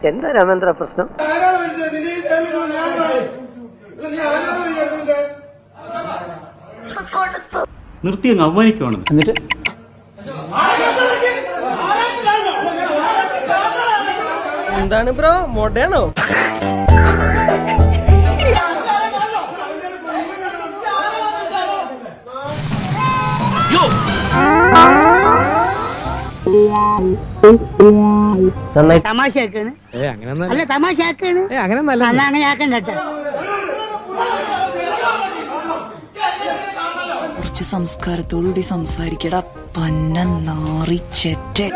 എന്താ രാമേന്ദ്ര പ്രശ്നം? നിർത്തി അങ്ങ് അവമാനിക്കുവാണ്. എന്നിട്ട് എന്താണ് ബ്രോ, മോഡേണോ? തമാശയാക്കാണ്. അല്ല തമാശയാക്കാണ്. അങ്ങനെ ആക്കണ്ട. കുറച്ച് സംസ്കാരത്തോടുകൂടി സംസാരിക്കടാ പന്ന നാറിച്ചെറ്റെ.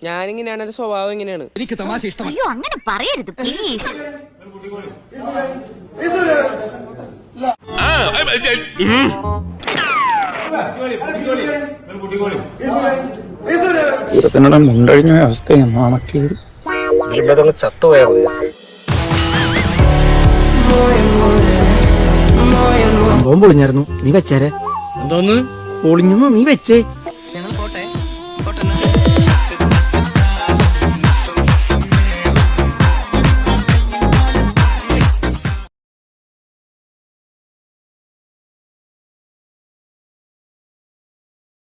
ഞാനിങ്ങനെയാണ്, എന്റെ സ്വഭാവം ഇങ്ങനെയാണ്. എനിക്ക് തമാശ ഇഷ്ടമല്ല. അയ്യോ അങ്ങനെ പറയരുത് പ്ലീസ്. പൂരത്തിനിടെ മുണ്ടഴിഞ്ഞ അവസ്ഥയാണ്. നാണക്കേട്. ചത്തുപോയാ ബോംബ് പൊളിഞ്ഞായിരുന്നു, നീ വെച്ചേരെ. എന്തോന്ന് പൊളിഞ്ഞു നീ വെച്ചേ.